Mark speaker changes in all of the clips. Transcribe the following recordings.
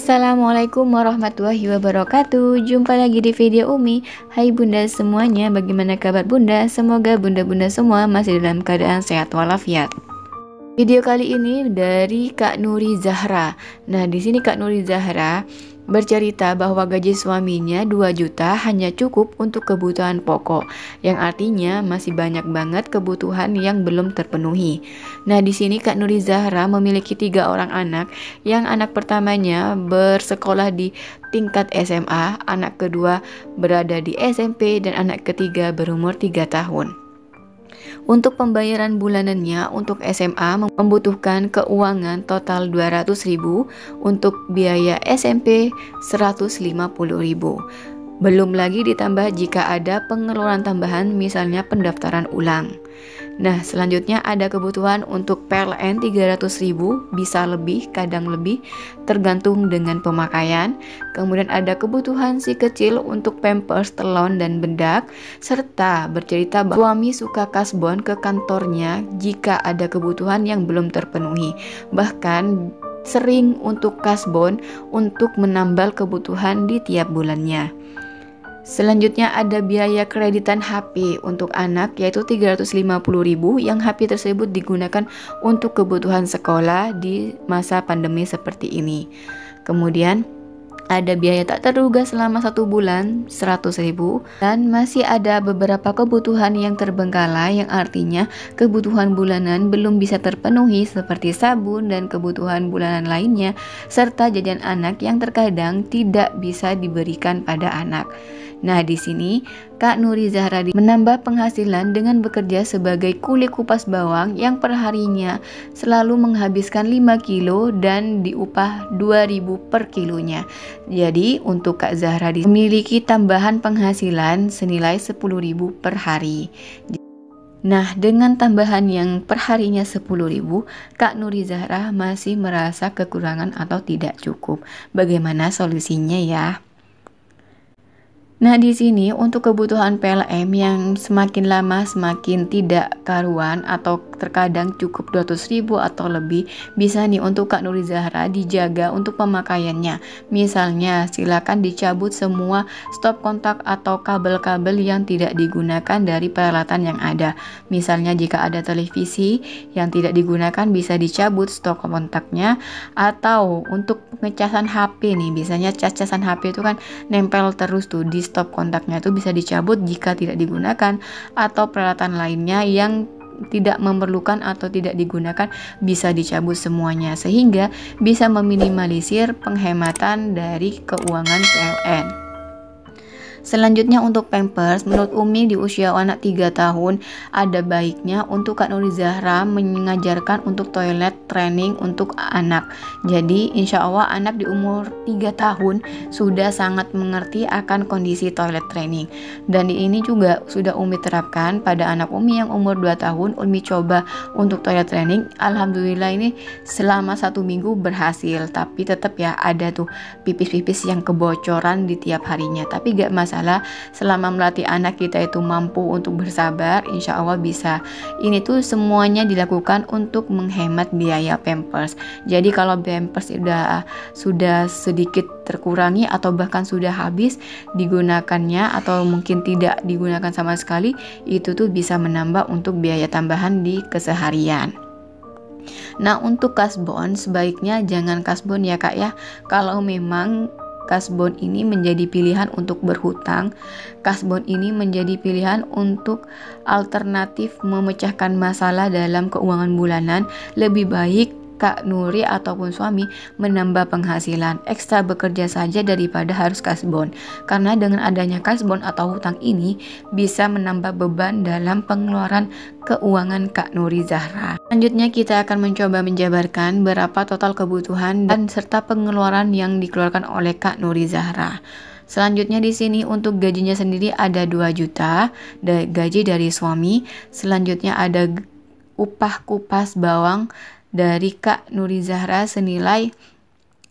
Speaker 1: Assalamualaikum warahmatullahi wabarakatuh. Jumpa lagi di video Umi. Hai bunda semuanya, bagaimana kabar bunda? Semoga bunda-bunda semua masih dalam keadaan sehat walafiat. Video kali ini dari Kak Nuri Zahra. Nah, di sini Kak Nuri Zahra bercerita bahwa gaji suaminya 2 juta hanya cukup untuk kebutuhan pokok, yang artinya masih banyak banget kebutuhan yang belum terpenuhi. Nah, di sini Kak Nuri Zahra memiliki 3 orang anak, yang anak pertamanya bersekolah di tingkat SMA, anak kedua berada di SMP, dan anak ketiga berumur 3 tahun. Untuk pembayaran bulanannya untuk SMA membutuhkan keuangan total 200.000, untuk biaya SMP 150.000. Belum lagi ditambah jika ada pengeluaran tambahan misalnya pendaftaran ulang. Nah, selanjutnya ada kebutuhan untuk PLN 300.000, bisa lebih, kadang lebih, tergantung dengan pemakaian. Kemudian ada kebutuhan si kecil untuk pampers, telon, dan bedak, serta bercerita bahwa suami suka kasbon ke kantornya jika ada kebutuhan yang belum terpenuhi. Bahkan sering untuk kasbon untuk menambal kebutuhan di tiap bulannya. Selanjutnya ada biaya kreditan HP untuk anak yaitu 350.000, yang HP tersebut digunakan untuk kebutuhan sekolah di masa pandemi seperti ini. Kemudian ada biaya tak terduga selama 1 bulan 100.000, dan masih ada beberapa kebutuhan yang terbengkalai, yang artinya kebutuhan bulanan belum bisa terpenuhi seperti sabun dan kebutuhan bulanan lainnya, serta jajan anak yang terkadang tidak bisa diberikan pada anak. Nah, di sini Kak Nuri Zahra menambah penghasilan dengan bekerja sebagai kuli kupas bawang yang perharinya selalu menghabiskan 5 kilo dan diupah 2.000 per kilonya. Jadi untuk Kak Zahra memiliki tambahan penghasilan senilai 10.000 per hari. Nah, dengan tambahan yang perharinya 10.000, Kak Nuri Zahra masih merasa kekurangan atau tidak cukup. Bagaimana solusinya ya? Nah, di sini untuk kebutuhan PLM yang semakin lama semakin tidak karuan atau terkadang cukup 200.000 atau lebih, bisa nih untuk Kak Nuri Zahra dijaga untuk pemakaiannya. Misalnya, silakan dicabut semua stop kontak atau kabel-kabel yang tidak digunakan dari peralatan yang ada. Misalnya jika ada televisi yang tidak digunakan bisa dicabut stop kontaknya, atau untuk pengecasan HP nih, biasanya cas-casan HP itu kan nempel terus tuh di stop kontaknya, itu bisa dicabut jika tidak digunakan, atau peralatan lainnya yang tidak memerlukan atau tidak digunakan bisa dicabut semuanya, sehingga bisa meminimalisir penghematan dari keuangan PLN. Selanjutnya untuk pampers, menurut Umi di usia anak 3 tahun ada baiknya untuk Kak Nuri Zahra mengajarkan untuk toilet training untuk anak. Jadi insya Allah anak di umur 3 tahun sudah sangat mengerti akan kondisi toilet training. Dan di ini juga sudah Umi terapkan pada anak Umi yang umur 2 tahun. Umi coba untuk toilet training, alhamdulillah ini selama 1 minggu berhasil. Tapi tetap ya ada tuh pipis-pipis yang kebocoran di tiap harinya. Tapi gak masalah, selama melatih anak kita itu mampu untuk bersabar, insya Allah bisa. Ini tuh semuanya dilakukan untuk menghemat biaya pampers. Jadi kalau pampers sudah sedikit terkurangi atau bahkan sudah habis digunakannya, atau mungkin tidak digunakan sama sekali, itu tuh bisa menambah untuk biaya tambahan di keseharian. Nah, untuk kasbon sebaiknya jangan kasbon ya Kak ya. Kalau memang kasbon ini menjadi pilihan untuk berhutang, kasbon ini menjadi pilihan untuk alternatif memecahkan masalah dalam keuangan bulanan, lebih baik Kak Nuri ataupun suami menambah penghasilan, ekstra bekerja saja daripada harus kasbon. Karena dengan adanya kasbon atau hutang ini bisa menambah beban dalam pengeluaran keuangan Kak Nuri Zahra. Selanjutnya kita akan mencoba menjabarkan berapa total kebutuhan dan serta pengeluaran yang dikeluarkan oleh Kak Nuri Zahra. Selanjutnya di sini untuk gajinya sendiri ada 2 juta gaji dari suami. Selanjutnya ada upah kupas bawang dari Kak Nuri Zahra senilai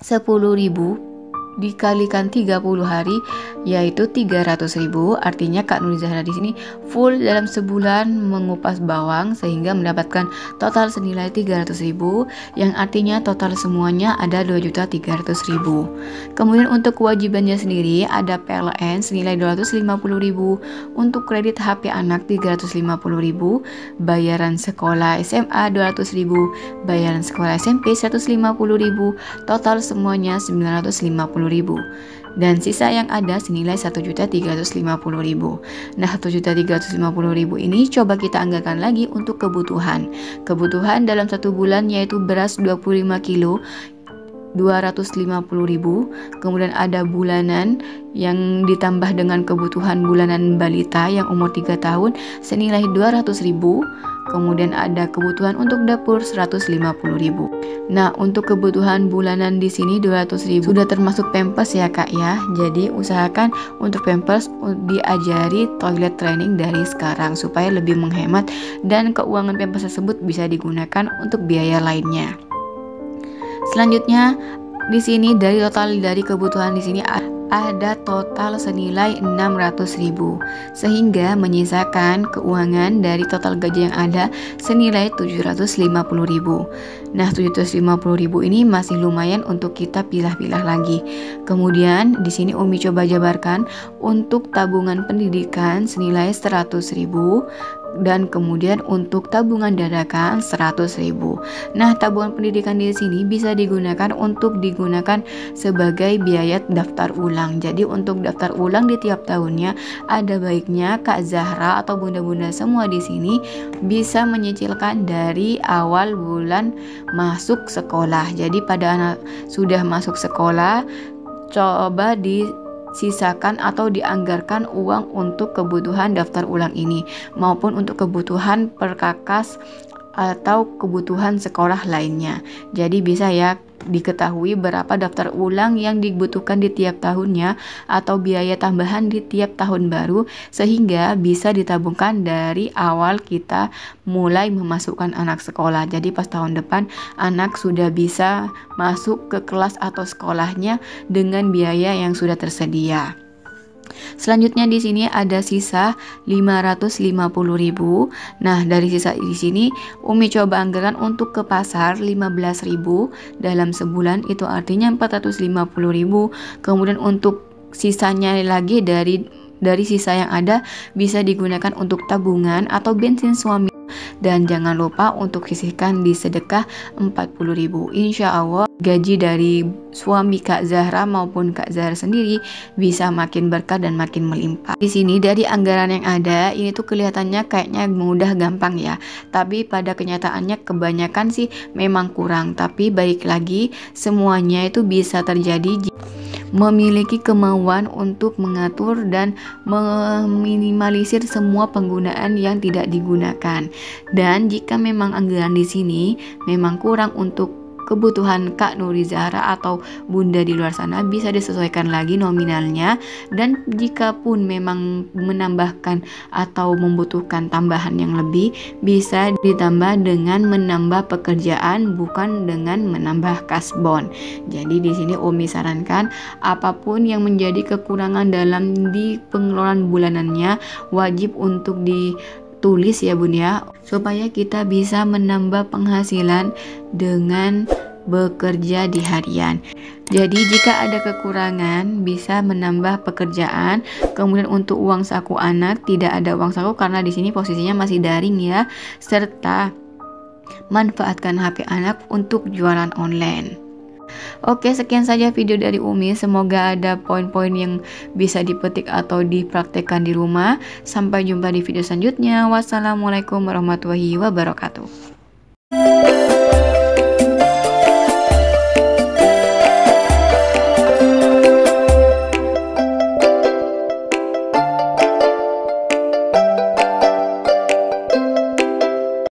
Speaker 1: 10.000 dikalikan 30 hari yaitu 300.000. Artinya Kak Nuri Zahra di sini full dalam sebulan mengupas bawang sehingga mendapatkan total senilai 300.000, yang artinya total semuanya ada 2.300.000. Kemudian untuk kewajibannya sendiri ada PLN senilai 250.000, untuk kredit HP anak 350.000, bayaran sekolah SMA 200.000, bayaran sekolah SMP 150.000, total semuanya 950.000, dan sisa yang ada senilai 1.350.000. Nah, 1.350.000 ini coba kita anggarkan lagi untuk kebutuhan dalam satu bulan, yaitu beras 25 kilo 250.000, kemudian ada bulanan yang ditambah dengan kebutuhan bulanan balita yang umur 3 tahun senilai 200.000, kemudian ada kebutuhan untuk dapur 150.000. Nah, untuk kebutuhan bulanan di sini 200.000 sudah termasuk pampers ya Kak ya. Jadi usahakan untuk pampers diajari toilet training dari sekarang supaya lebih menghemat dan keuangan pampers tersebut bisa digunakan untuk biaya lainnya. Selanjutnya di sini dari kebutuhan di sini ada total senilai 600.000, sehingga menyisakan keuangan dari total gaji yang ada senilai 750.000. Nah, 750.000 ini masih lumayan untuk kita pilah-pilah lagi. Kemudian di sini Umi coba jabarkan untuk tabungan pendidikan senilai 100.000, dan kemudian untuk tabungan dadakan 100.000. Nah, tabungan pendidikan di sini bisa digunakan sebagai biaya daftar ulang. Jadi untuk daftar ulang di tiap tahunnya ada baiknya Kak Zahra atau bunda-bunda semua di sini bisa menyicilkan dari awal bulan masuk sekolah. Jadi pada anak sudah masuk sekolah, coba sisakan atau dianggarkan uang untuk kebutuhan daftar ulang ini maupun untuk kebutuhan perkakas atau kebutuhan sekolah lainnya. Jadi bisa ya diketahui berapa daftar ulang yang dibutuhkan di tiap tahunnya atau biaya tambahan di tiap tahun baru, sehingga bisa ditabungkan dari awal kita mulai memasukkan anak sekolah. Jadi pas tahun depan anak sudah bisa masuk ke kelas atau sekolahnya dengan biaya yang sudah tersedia. Selanjutnya di sini ada sisa 550.000. Nah, dari sisa di sini Umi coba anggaran untuk ke pasar 15.000 dalam sebulan, itu artinya 450.000. Kemudian untuk sisanya lagi dari sisa yang ada bisa digunakan untuk tabungan atau bensin suami. Dan jangan lupa untuk sisihkan di sedekah 40.000. Insya Allah gaji dari suami Kak Zahra maupun Kak Zahra sendiri bisa makin berkah dan makin melimpah. Di sini dari anggaran yang ada ini tuh kelihatannya kayaknya mudah gampang ya, tapi pada kenyataannya kebanyakan sih memang kurang. Tapi balik lagi semuanya itu bisa terjadi memiliki kemauan untuk mengatur dan meminimalisir semua penggunaan yang tidak digunakan. Dan jika memang anggaran di sini memang kurang untuk kebutuhan Kak Nuri Zahra atau bunda di luar sana, bisa disesuaikan lagi nominalnya. Dan jika pun memang menambahkan atau membutuhkan tambahan yang lebih, bisa ditambah dengan menambah pekerjaan bukan dengan menambah kasbon. Jadi di sini Umi sarankan apapun yang menjadi kekurangan dalam di pengeluaran bulanannya wajib untuk tulis ya bun ya, supaya kita bisa menambah penghasilan dengan bekerja di harian. Jadi jika ada kekurangan bisa menambah pekerjaan. Kemudian untuk uang saku anak tidak ada uang saku karena di sini posisinya masih daring ya, serta manfaatkan HP anak untuk jualan online. Oke, sekian saja video dari Umi. Semoga ada poin-poin yang bisa dipetik atau dipraktekkan di rumah. Sampai jumpa di video selanjutnya. Wassalamualaikum warahmatullahi wabarakatuh.